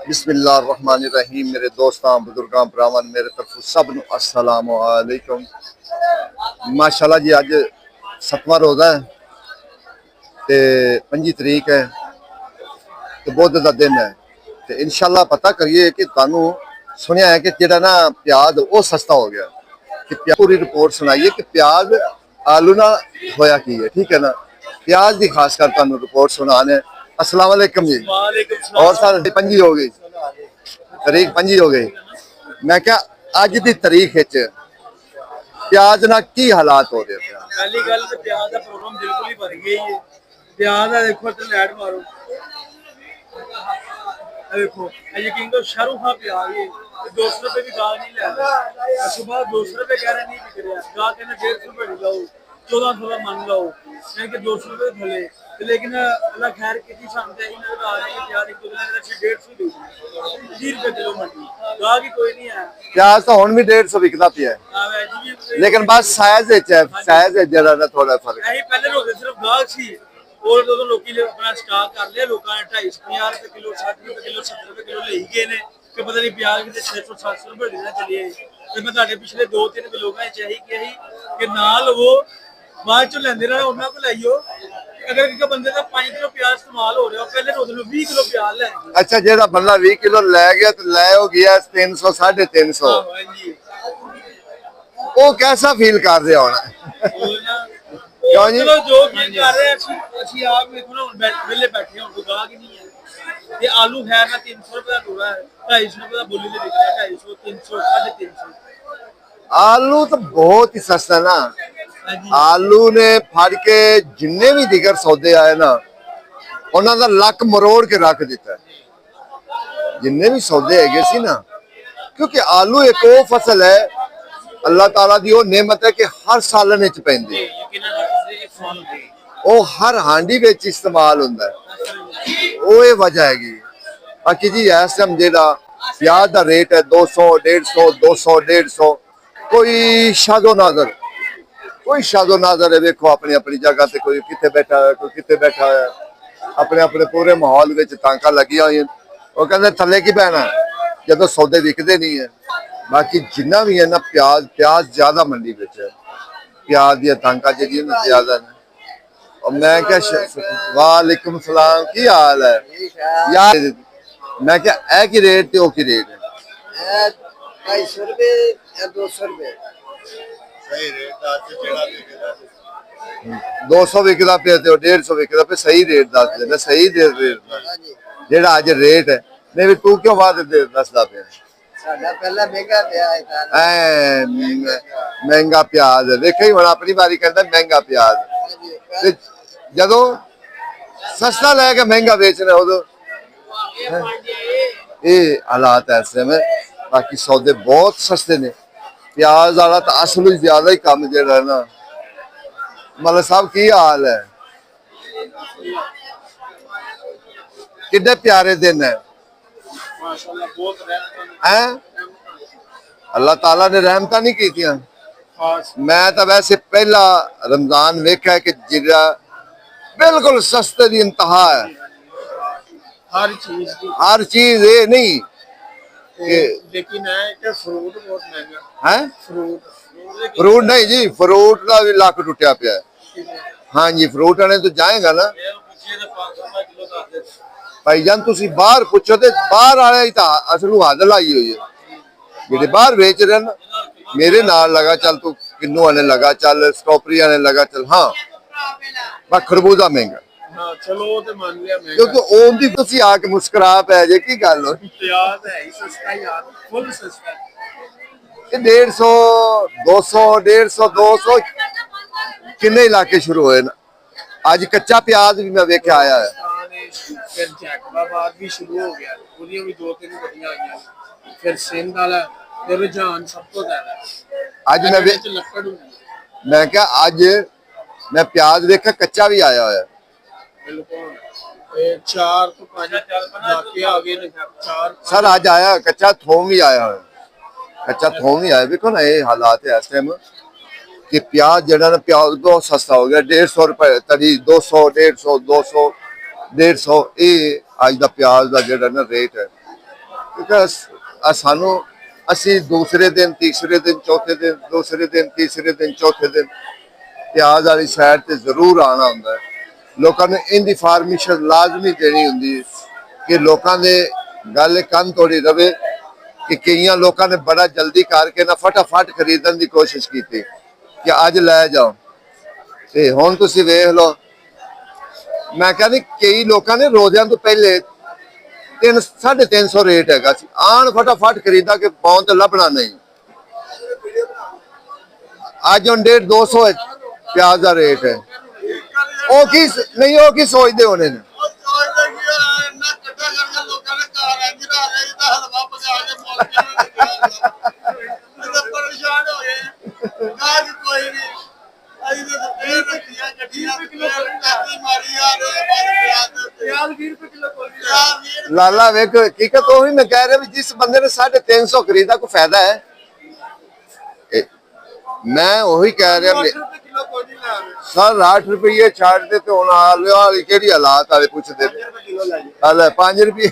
बिस्मिल्लाहिर्रहमानिर्रहीम। मेरे दोस्तां बुजुर्गां भरावां मेरे तरफों सब नूं अस्सलामु अलैकुम। माशाअल्लाह जी अज 7वां रोज़ा है ते 25 तरीक है ते बुध का दिन है ते इंशाअल्लाह पता करिए कि तुहानूं सुनिया है कि जेड़ा ना प्याज वो सस्ता हो गया कि पूरी रिपोर्ट सुनाइए कि प्याज आलू ना होया की है। ठीक है ना, प्याज की खासकर तुहानूं रिपोर्ट सुनाने। अस्सलाम वालेकुम जी। और सर 25 हो गई, तारीख 25 हो गई। मैं क्या अज की तारीख प्याज ना की हालात हो रहे हैं? पहली गल तो प्याज का प्रॉब्लम बिल्कुल ही भर गई है। प्याज का देखो इधर लाइट मारो, देखो यकीन करो शाहरुखा प्याज है 200 रुपए की गाल नहीं ले रहा। सुबह 200 रुपए कह रहे नहीं बिक रहा, गाल कहना 150 रुपए लाओ, 1400 का मन लाओ, यानी कि 200 रुपए थले। लेकिन अल्लाह खैर की शांति आ रही है। प्याज एक दो दिन 150 दे 30 रुपए किलो मंडी गाह की कोई नहीं है। प्याज तो हुण भी 150 विकदा पिया है, लेकिन बस साइज साइज जरा ना थोड़ा फर्क है। पहले लोग सिर्फ गाह सी और दोनों लोकी ने अपना स्टॉक कर लिया। लोगों ने 250 रुपए किलो, 60 रुपए किलो, 70 रुपए किलो ले ही गए ने कि पता नहीं प्याज कितने 600-700 रुपए देना चलिए। तो मैं ਤੁਹਾਡੇ पिछले 2-3 लोगों ने चाहिए कि ना लवो बाद चो लेंदे रहना ਉਹਨਾਂ को लाइयो। अगर एक बंदे का 5 किलो प्याज इस्तेमाल हो रहा पहले रोज 20 किलो प्याज ले। अच्छा, जेड़ा बंदा 20 किलो ले गया तो ले हो गया 300 350। वो कैसा फील कर रहा होना? क्यों जी? चलो जो भी कर रहे ਅਸੀਂ ਆਪ ਵੇਖੋ ਨਾ ਵੇਲੇ ਬੈਠੇ ਹਾਂ ਕੋਈ ਗਾਹਕ ਨਹੀਂ ਹੈ। ये आलू खैर ना 300 रुपए का टोरा है, 250 रुपए का बोली ले बिक रहा है, 250 300 350। आलू तो बहुत ही सस्ता ना। आलू ने फड़ के जिन्ने भी दिगर सौदे आए ना उन्हों का लक मरोड़ के रख दिता है, जिन्ने भी सौदे है सी ना। क्योंकि आलू एक वो फसल है अल्लाह ताला दी वो नेमत है कि हर सालन च पैंदी, वो हर हांडी विच इस्तेमाल हुंदा है। वो ये वजह हैगी। बाकी जी इस टाइम जेड़ा प्याज का रेट है 200 150 200 150, कोई शादो नाजर है। देखो अपनी अपनी जगह से कोई कितने बैठा है, कोई कितने बैठा है, अपने अपने पूरे माहौल में तांका लगी हुई। वो कहते थले की बहना जो सौदे विकते नहीं है। बाकी जिन्ना भी है ना प्याज ज्यादा मंडी में है, प्याज दी तांका जी ज्यादा ने। और मैं क्या वालेकुम सलाम, की हाल है यार? मैं क्या ए की रेट ते ओ की रेट है? 250 रुपए या 200 रुपए। 200 विकदा पे 150 विकदा पे। सही रेट दस देना, सही रेट जेड़ा अज रेट है। नहीं भी तू क्यों बाद दसदा पे? साडा पहला महंगा प्याज था। महंगा प्याज देखो ही हुण अपनी बारी कहता महंगा प्याज। जदों सस्ता लैके महंगा बेचना उदों ये हालात ऐसे में। बाकी सौदे बहुत सस्ते ने। प्याज वाला तो असल ज्यादा ही कम जेड़ा है ना। मतलब साहब की हाल है? कितने प्यारे दिन है हैं? अल्लाह ताला ने रहमत नहीं की। मैं तो वैसे पहला रमजान वेखा है कि जिरा बिल्कुल सस्ते की इंतहा है। हर चीज ये नहीं कि लेकिन है कि फ्रूट बहुत महंगा है। फ्रूट नहीं जी, फ्रूट का भी लक टुटिया पिया है। हाँ जी, फ्रूट आने तो जाएगा ना भाई जान। तुम बाहर पूछो तो बाहर वाले असलू हद लाई हुई है। जेडे बाहर बेच रहे ना मेरे नाल लगा चल, तू किन्नू आने लगा चल, स्ट्रॉबेरी आने लगा चल। हाँ बस खरबूजा महंगा चलो तो मान लिया महंगा, क्योंकि ओंदी तुसी आके मुस्कुरा पै जे की गल हो। प्याज है ही सस्ता यार, फुल सस्ता। 150 200 150 200 किन्ने इलाके शुरू होए ना। अज कच्चा प्याज भी मैं वेख्या आया है। फिर जैकबाबाद भी शुरू हो गया, उन्हें भी 2-3 गड्डियां आईਆਂ। फिर सिंध वाला फिर रुझान सब तो ज्यादा अज मैं क्या अज मैं प्याज देखा कच्चा भी आया है। बिल्कुल 4 तो 5 जाके आगे 4 सर आज आया कच्चा थोम भी आया है। कच्चा थोम ही आया। देखो ना ये हालात है इस टाइम कि प्याज जड़ा ना प्याज बहुत सस्ता हो गया। 150 रुपए तरी 200 150 200 150 ये अज का प्याज का जड़ा ना रेट है। ਸਾਨੂੰ ਅਸੀਂ ਦੂਸਰੇ ਦਿਨ ਤੀਸਰੇ ਦਿਨ ਚੌਥੇ ਦਿਨ ਦੂਸਰੇ ਦਿਨ ਤੀਸਰੇ ਦਿਨ ਚੌਥੇ ਦਿਨ ਪਿਆਜ਼ ਵਾਲੀ ਸਾਈਡ ਤੇ ਜ਼ਰੂਰ ਆਉਣਾ ਹੁੰਦਾ ਹੈ। ਲੋਕਾਂ ਨੂੰ ਇਹਦੀ ਫਾਰਮੇਸ਼ਨ ਲਾਜ਼ਮੀ ਦੇਣੀ ਹੁੰਦੀ ਹੈ ਕਿ ਲੋਕਾਂ ਦੇ ਗੱਲ ਕੰਨ ਤੋੜੀ ਰਵੇ ਕਿ ਕਈਆਂ ਲੋਕਾਂ ਨੇ ਬੜਾ ਜਲਦੀ ਕਰਕੇ ਨਾ ਫਟਾਫਟ ਖਰੀਦਣ ਦੀ ਕੋਸ਼ਿਸ਼ ਕੀਤੀ ਕਿ ਅੱਜ ਲੈ ਜਾਓ ਤੇ ਹੁਣ ਤੁਸੀਂ ਵੇਖ ਲਓ। ਮੈਂ ਕਹਿੰਦਾ ਕਈ ਲੋਕਾਂ ਨੇ ਰੋਜ਼ਿਆਂ ਤੋਂ ਪਹਿਲੇ 350 ਰੇਟ ਹੈਗਾ ਸੀ ਆਣ ਫਟਾਫਟ ਖਰੀਦਾ ਕਿ ਪਾਉਣ ਤੇ ਲੱਭਣਾ ਨਹੀਂ। ਅੱਜ ਹੁਣ 150 200 ਪਿਆਜ਼ ਦਾ ਰੇਟ ਹੈ। ਉਹ ਕੀ ਨਹੀਂ ਉਹ ਕੀ ਸੋਚਦੇ ਹੋਣੇ ਨੇ। लाला वेख हकीकत वही मैं कह रहा भी जिस बंदे ने 350 खरीदा को फायदा है। मैं वही कह रहा सर 8 रुपये छाड़ दे तो केड़ी हालात वाले पूछते 5 रुपये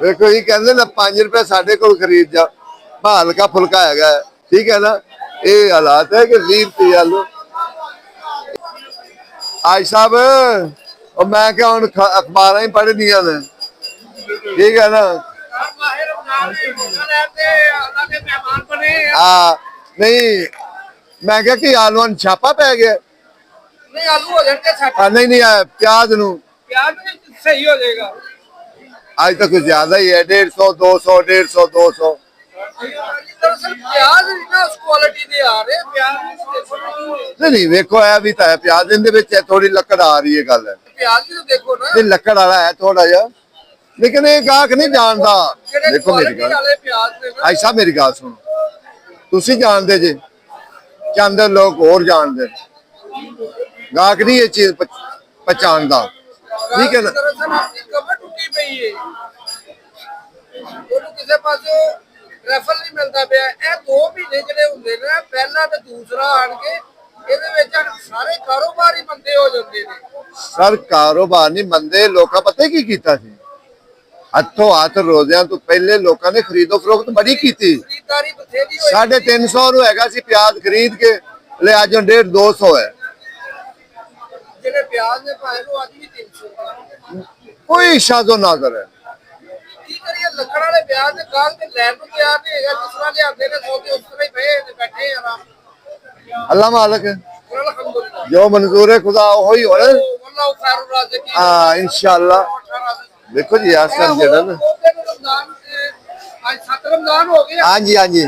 देखो ये कहते ना 5 रुपये साढ़े को खरीद जा हल्का फुल्का है ठीक है ना। ये हालात है कि 20 रुपये लो आज साहब और मैं क्या हूँ अखबार ही पढ़निया ने ठीक है ना। हाँ नहीं मैं क्या कि आलू छापा पै गया नहीं आलू हो जाएंगे नहीं नहीं प्याज नू प्याज सही हो जाएगा। आज तक कुछ ज्यादा ही है 150 200 150 200 प्याज उस क्वालिटी दे आ रहे प्याज नहीं वेखो है भी तो है प्याज इन थोड़ी लकड़ आ रही है गल है प्याज भी तो देखो ना नहीं लकड़ वाला है थोड़ा जा लेकिन ये गाहक नहीं जानता। देखो मेरी गल आई साहब मेरी गल सुनो तुसी जानते जे चंद लोग और जानते गाहक नहीं ये चीज पहचानता ठीक है ना। टूटी पई है किसी पासों रेफर नहीं मिलता पाया। ਇਹ 2 ਮਹੀਨੇ ਜਿਹੜੇ ਹੁੰਦੇ ਨੇ ਪਹਿਲਾ ਤੇ ਦੂਸਰਾ ਆਣ ਕੇ ਇਹਦੇ ਵਿੱਚ ਸਾਰੇ ਕਾਰੋਬਾਰ ਹੀ ਮੰਦੇ ਹੋ ਜਾਂਦੇ ਨੇ। ਸਰ ਕਾਰੋਬਾਰ ਨਹੀਂ ਮੰਦੇ ਲੋਕਾਂ ਪਤਾ ਕੀ ਕੀਤਾ ਸੀ ਹੱਥੋਂ ਹੱਥ ਰੋਜ਼ਿਆਂ ਤੋਂ ਪਹਿਲੇ ਲੋਕਾਂ ਨੇ ਖਰੀਦੋ ਫਰੋਖਤ ਬੜੀ ਕੀਤੀ ਖਰੀਦਦਾਰੀ ਬਥੇਰੀ ਹੋਈ 350 ਨੂੰ ਹੈਗਾ ਸੀ ਪਿਆਜ਼ ਖਰੀਦ ਕੇ ਲੈ ਅੱਜ 150 200 ਹੈ। ਜਿਹੜੇ ਪਿਆਜ਼ ਨੇ ਪਾਏ ਨੂੰ ਅੱਜ ਵੀ 300 ਕੋਈ ਸ਼ਾਜ਼ੋ ਨਾਜ਼ਰ ਹੈ। ਕੀ ਕਰੀਏ ਲੱਕੜ ਵਾਲੇ ਪਿਆਜ਼ ਦੇ ਗਾਲ ਤੇ ਲੈਣ ਨੂੰ ਤਿਆਰ ਨਹੀਂ ਹੈਗਾ ਜਿਸ ਤਰ੍ਹਾਂ ਲਿਆਂਦੇ ਨੇ ਸੌਦੇ ਉਸ ਤਰ੍ਹਾਂ ਹੀ ਪਏ ਨੇ ਬੈਠੇ ਆਰਾਮ अल्लाह मालिक है अल्हम्दुलिल्लाह जो मंजूर है खुदा वही हो वल्लाह खैरुर राज़िकीन। हाँ इंशाल्लाह देखो जी आज कल जेड़ा ना आज 7 रमजान हो गए हाँ जी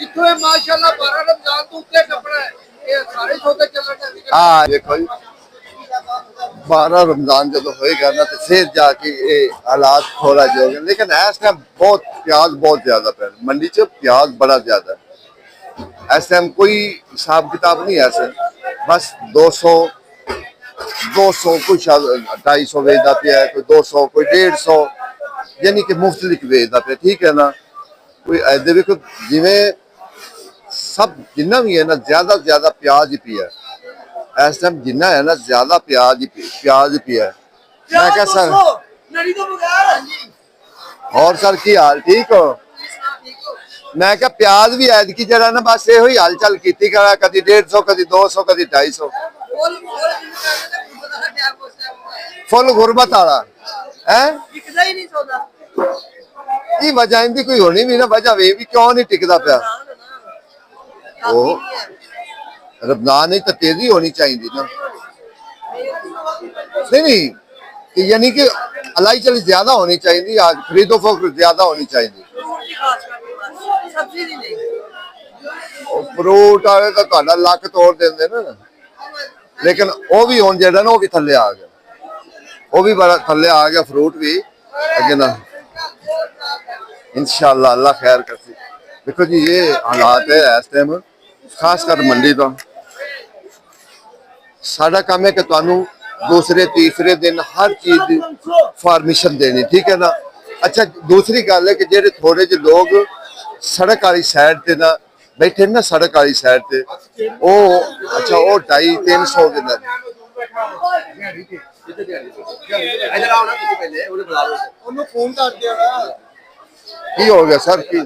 जितने माशाल्लाह 12 रमजान तो उत्ते कपड़ा है ये सारे सौदे चलने हैं। हाँ देखो जी 12 रमजान जो होएगा ना तो फिर जाके ये हालात थोड़ा जो होगा लेकिन इस टाइम बहुत प्याज बहुत ज्यादा पे मंडी च प्याज बड़ा ज्यादा है। इस टाइम कोई हिसाब किताब नहीं है ऐसे बस 200 कुछ 250 वेचता पे है कोई 200 कोई 150 यानी कि मुख्तलिफ वेचता पे ठीक है ना। कोई ऐसे भी जिमें सब जिन्ना भी है ना ज्यादा प्याज ही पिया इस टाइम जिन्ना है ना ज्यादा प्याज ही पिया। मैं क्या सर और सर की हाल ठीक हो। मैं क्या प्याज भी ऐदकी जरा ना बस ये हुई हलचल की कदी 150 कदी 200 कदी 250 फुल गुरबत वाला है की वजह इनकी कोई होनी भी ना वजह वे भी क्यों नहीं टिकता पिया वो रमजान नहीं तो तेजी होनी चाहिए ना नहीं यानी कि अलाई चली ज्यादा होनी चाहिए आज खरीदो फरोख्त ज्यादा होनी चाहिए। फ्रूट वाले तो ਤੁਹਾਡਾ ਲੱਕ ਤੋੜ ਦਿੰਦੇ ਨਾ लेकिन वो भी ਹੁਣ ਜਿਹੜਾ ਨਾ वो भी थल्ले आ गया वो भी बड़ा थल्ले आ गया फ्रूट भी अगे ना इंशाल्लाह अल्लाह खैर करसी। देखो जी ये हालात है इस टाइम खासकर मंडी का साडा काम है कि ਤੁਹਾਨੂੰ दूसरे तीसरे दिन हर चीज की फॉर्मेशन देनी ठीक है ना। अच्छा दूसरी गल है कि जेडे थोड़े जे लोग सड़क वाली साइड ते ना बैठे ना सड़क वाली साइड ते ओ अच्छा वो 250 300 के ਇੱਥੇ ਦਿਹਾੜੀ ਇਧਰ ਆਓ ਨਾ ਤੁਸੀਂ ਪਹਿਲੇ ਉਹਨੂੰ ਬੁਲਾ ਲਓ ਉਹਨੂੰ ਫੋਨ ਕਰ ਦਿਓ ਨਾ की हो गया सर की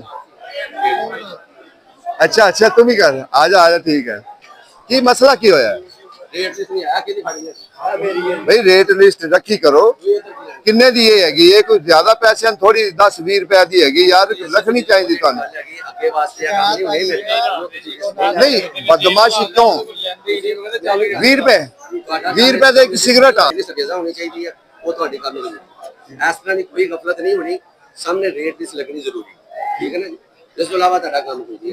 अच्छा अच्छा तुम ही कर आ जा ठीक है की मसला की होया ਰੇਟ ਜਿਤਨੀ ਆ ਕਿਹਦੀ ਫੜੀ ਹੈ ਆ ਮੇਰੀ ਹੈ भाई रेट लिस्ट रखी करो किन्ने दी हैगी ये कोई ज्यादा पैसे थोड़ी 10-20 रुपए दी हैगी यार रखनी चाहिए थानू ਅੱਗੇ ਵਾਸਤੇ ਆ ਕੰਮ ਨਹੀਂ ਮਿਲਦਾ नहीं बदमाशी क्यों 20 रुपए 20 रुपए ਦੇ ਇੱਕ ਸਿਗਰਟ ਆ ਜਿਹੜੀ ਸਜ਼ਾ ਹੋਣੀ ਚਾਹੀਦੀ ਹੈ ਉਹ ਤੁਹਾਡੀ ਕੰਮ ਹੋਣੀ ਇਸ ਤਰ੍ਹਾਂ ਦੀ ਕੋਈ ਗਫਲਤ ਨਹੀਂ ਹੋਣੀ ਸਾਹਮਣੇ ਰੇਟ ਲਿਸਟ ਲੱਗਣੀ ਜ਼ਰੂਰੀ ਠੀਕ ਹੈ ਨਾ ਜੀ ਇਸ ਤੋਂ ਇਲਾਵਾ ਤੁਹਾਡਾ ਕੰਮ ਕੋਈ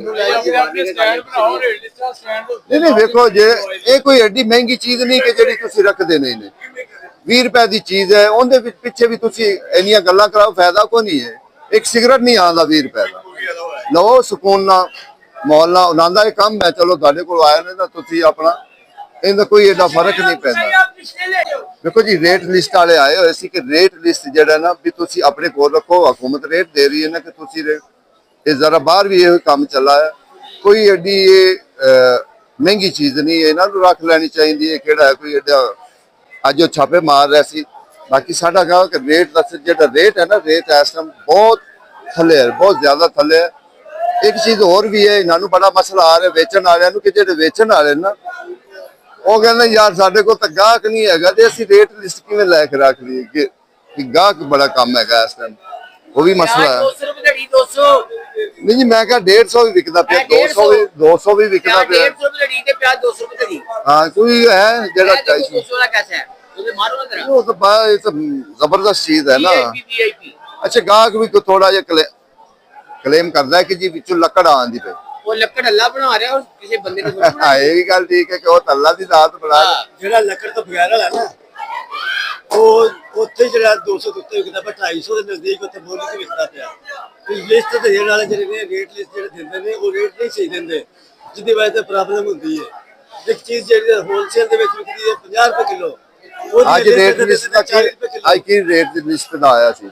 नहीं नहीं देखो जे ये कोई एडी महंगी चीज नहीं कि ਜਿਹੜੀ ਤੁਸੀਂ ਰੱਖਦੇ ਨਹੀਂ ਨੇ 20 ਰੁਪਏ ਦੀ ਚੀਜ਼ ਹੈ ਉਹਦੇ ਵਿੱਚ ਪਿੱਛੇ ਵੀ ਤੁਸੀਂ ਇੰਨੀਆਂ ਗੱਲਾਂ ਕਰਾਓ ਫਾਇਦਾ ਕੋਈ ਨਹੀਂ ਹੈ ਇੱਕ ਸਿਗਰਟ ਨਹੀਂ ਆਉਂਦਾ 20 ਰੁਪਏ ਦਾ ਲਓ ਸਕੂਨ ਨਾਲ ਮੌਲ ਨਾਲ ਉਹਨਾਂ ਦਾ ਇਹ ਕੰਮ ਹੈ ਚਲੋ ਤੁਹਾਡੇ ਕੋਲ ਆਇਆ ਨੇ ਤਾਂ ਤੁਸੀਂ ਆਪਣਾ ਇਹਦਾ ਕੋਈ ਏਡਾ ਫਰਕ ਨਹੀਂ ਪੈਂਦਾ ਦੇਖੋ ਜੀ ਰੇਟ ਲਿਸਟ ਵਾਲੇ ਆਏ ਹੋਏ ਸੀ ਕਿ ਰੇਟ ਲਿਸਟ ਜਿਹੜਾ ਨਾ ਵੀ ਤੁਸੀਂ ਆਪਣੇ ਕੋਲ ਰੱਖੋ ਹਕੂਮਤ ਰੇਟ ਦੇ ਰਹੀ ਹੈ ਨਾ ਕਿ ਤੁਸੀਂ ਇਹ ਜ਼ਰਾ ਬਾਹਰ ਵੀ ਇਹ ਕੰਮ ਚੱਲਾ ਹੈ ਕੋਈ ਏਡੀ ਇਹ ਮਹਿੰਗੀ ਚੀਜ਼ ਨਹੀਂ ਇਹਨਾਂ ਨੂੰ ਰੱਖ ਲੈਣੀ ਚਾਹੀਦੀ ਹੈ ਕਿਹੜਾ ਹੈ ਕੋਈ ਏਡਾ ਅੱਜ ਉਹ ਛਾਪੇ ਮਾਰ ਰਿਹਾ ਸੀ ਬਾਕੀ ਸਾਡਾ ਕਹਾ ਕਿ ਰੇਟ ਦਾ ਜਿਹੜਾ ਰੇਟ ਹੈ ਨਾ ਰੇਟ ਇਸ ਟਾਈਮ ਬਹੁਤ ਥੱਲੇ ਹੈ ਬਹੁਤ ਜ਼ਿਆਦਾ ਥੱਲੇ ਹੈ ਇੱਕ ਚੀਜ਼ ਹੋਰ ਵੀ ਹੈ ਇਹਨਾਂ ਨੂੰ ਬੜਾ ਮਸਲਾ ਆ ਰਿਹਾ ਵੇਚਣ ਵਾਲਿਆਂ ਨੂੰ ਕਿ ਜਿਹੜੇ ਵੇਚਣ ਵਾਲੇ ਨਾ ਉਹ ਕਹਿੰਦੇ ਯਾਰ ਸਾਡੇ ਕੋਲ ਤਾਂ ਗਾਹਕ ਨਹੀਂ ਹੈਗਾ ਤੇ ਅਸੀਂ ਰੇਟ ਲਿਸਟ ਕਿਵੇਂ ਲੈ ਕੇ ਰੱਖ ਲਈਏ ਕਿ ਗਾਹਕ ਬੜਾ ਕੰਮ ਹੈਗਾ ਇਸ ਟਾਈਮ ਉਹ ਵੀ ਮਸਲਾ ਹੈ 200 ਰੁਪਏ ਦੀ 200 ਨਹੀਂ ਜੀ ਮੈਂ ਕਿਹਾ 150 ਵੀ ਵਿਕਦਾ ਪਿਆ 200 ਵੀ ਵਿਕਦਾ ਪਿਆ 150 ਰੁਪਏ ਦੀ ਤੇ ਪਿਆਜ਼ 200 ਰੁਪਏ ਦੀ ਹਾਂ ਕੋਈ ਹੈ ਜਿਹੜਾ 250 200 ਦਾ कैसा है तुझे मारो ना ਉਹ ਤਾਂ ਇਹ ਤਾਂ ਜ਼ਬਰਦस्त ਚੀਜ਼ ਹੈ ਨਾ वीआईपी ਅੱਛਾ ਗਾਹਕ ਵੀ ਕੋਈ ਥੋੜਾ ਜਿਹਾ ਕਲੇਮ ਕਰਦਾ ਹੈ ਕਿ ਜੀ ਵਿੱਚੋਂ ਲੱਕੜ ਆਉਂਦੀ ਪਈ वो लकड़ अल्लाह बना रहा है और किसी बंदे ने थोड़ी ਹਾਂ ਇਹ ਵੀ ਗੱਲ ਠੀਕ ਹੈ ਕਿ ਉਹ ਤਾਂ ਅੱਲਾ ਦੀ ਜ਼ਾਤ ਬਣਾ ਰਿਹਾ। ਜਿਹੜਾ ਲੱਕੜ ਤੋਂ ਬਗੈਰ ਵਾਲਾ ਨਾ ਉਹ ਉੱਥੇ ਜਿਹੜਾ 200 ਦੇ ਉੱਤੇ ਵਿਕਦਾ ਪਰ 250 ਦੇ ਨਜ਼ਦੀਕ ਉੱਥੇ ਬੋਲੀ ਤੇ ਵਿਕਦਾ ਪਿਆ ਇਸ ਲਿਸਟ ਤੇ ਜਿਹੜਾ ਵਾਲੇ ਜਿਹੜੇ ਨੇ ਰੇਟ ਲਿਸਟ ਜਿਹੜੇ ਦਿੰਦੇ ਨੇ ਉਹ ਰੇਟ ਨਹੀਂ ਸਹੀ ਦਿੰਦੇ ਜਿਹਦੀ ਵਜ੍ਹਾ ਤੇ ਪ੍ਰੋਬਲਮ ਹੁੰਦੀ ਹੈ ਇੱਕ ਚੀਜ਼ ਜਿਹੜੀ ਹੋਲਸੇਲ ਦੇ ਵਿੱਚ ਵਿਕਦੀ ਹੈ 50 ਰੁਪਏ ਕਿਲੋ ਅੱਜ ਰੇਟ ਲਿਸਟ ਦਾ ਅੱਜ ਕੀ ਰੇਟ ਦੀ ਲਿਸਟ ਦਾ ਆਇਆ ਸੀ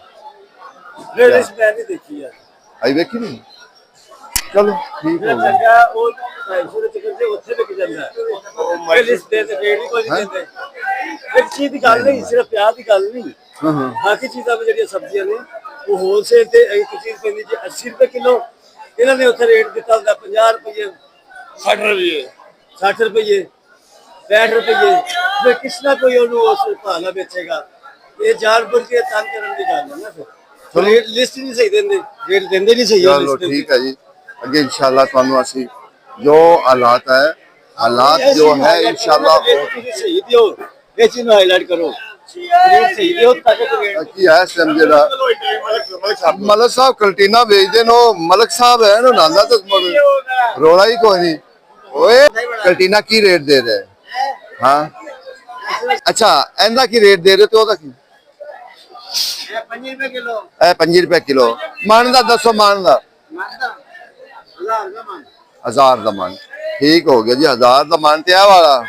ਰੇਟ ਲਿਸਟ ਮੈਂ ਨਹੀਂ ਦੇਖੀ ਯਾਰ ਅੱਜ ਵੇਖੀ ਨਹੀਂ ਚਲੋ ਠੀਕ ਹੋ ਗਿਆ ਚੰਗਾ ਉਹ 250 ਦੇ ਚੱਕਰ ਤੇ ਉੱਥੇ ਵਿਕ ਜਾਂਦਾ ਉਹ ਲਿਸਟ ਦੇ ਰੇਟ ਹੀ ਕੋਈ ਨਹੀਂ ਦਿੰਦੇ ਇੱਕ ਚੀਜ਼ ਦੀ ਗੱਲ ਨਹੀਂ ਸਿਰਫ ਪਿਆਜ਼ ਦੀ ਗੱਲ ਨਹੀਂ ਹਾਂ ਹਾਂ ਬਾਕੀ ਚੀਜ਼ਾਂ ਵੀ ਜਿਹੜੀਆਂ ਸਬਜ਼ੀਆਂ ਨੇ ਉਹ ਹੋਲਸੇਲ ਤੇ ਇੱਕ ਚੀਜ਼ ਪੈਂਦੀ ਜੀ 80 ਰੁਪਏ ਕਿਲੋ ਇਹਨਾਂ ਨੇ ਉੱਥੇ ਰੇਟ ਦਿੱਤਾ ਹੁੰਦਾ 50 ਰੁਪਏ 60 ਰੁਪਏ 60 ਰੁਪਏ 65 ਰੁਪਏ ਫਿਰ ਕਿਸ ਨਾ ਕੋਈ ਉਹਨੂੰ ਉਸ ਭਾਅ ਨਾਲ ਵੇਚੇਗਾ ਇਹ ਜਾਨਬੁੱਝ ਕੇ ਤੰਗ ਕਰਨ ਦੀ ਗੱਲ ਹੈ ਨਾ ਫਿਰ ਰੇਟ ਲਿਸਟ ਨਹੀਂ ਸਹੀ ਦਿੰਦੇ ਰੇਟ ਦਿੰਦੇ ਨਹੀਂ ਸਹੀ ਚਲੋ ਠੀਕ ਹੈ ਜੀ ਅੱਗੇ ਇਨਸ਼ਾਅੱਲਾ ਤੁਹਾਨੂੰ ਅਸੀਂ ਜੋ ਹਾਲਾਤ ਹੈ ਹਾਲਾਤ ਜੋ ਹੈ ਇਨਸ਼ਾਅੱਲਾ ਤੁਸੀਂ ਸਹੀ ਦਿਓ ਇਹ ਚੀਜ਼ ਨੂੰ ਹਾਈਲਾਈਟ ਕਰੋ ਰੇਟ ਸਹੀ ਦਿਓ ਤਾਂ ਕਿ ਰੇਟ ਕੀ ਹੈ ਸਮ ਜਿਹੜਾ ਮਲਕ ਸਾਹਿਬ ਕੰਟੀਨਾ ਵੇਚਦੇ ਨੇ ਉਹ ਮਲਕ ਸਾਹਿਬ ਹੈ ਨਾ ਨਾਂਦਾ ਤਾਂ ਰੋਲਾ ਹੀ ਕੋਈ ਨਹੀਂ ਓਏ ਕੰਟੀਨਾ ਕੀ ਰੇਟ ਦੇ ਰਹੇ ਹਾਂ ਅੱਛਾ ਇਹਦਾ ਕੀ ਰੇਟ ਦੇ ਰਹੇ ਤੇ ਉਹਦਾ ਕੀ 5 ਰੁਪਏ किलो ਇਹ 5 ਰੁਪਏ ਕਿਲੋ ਮਨ ਦਾ ਦੱਸੋ ਮਨ ਦਾ मानता 1000 का मान 1000 ਦਾ ਮਨ ਠੀਕ ਹੋ ਗਿਆ ਜੀ 1000 ਦਾ ਮਨ ਤੇ ਆ ਵਾਲਾ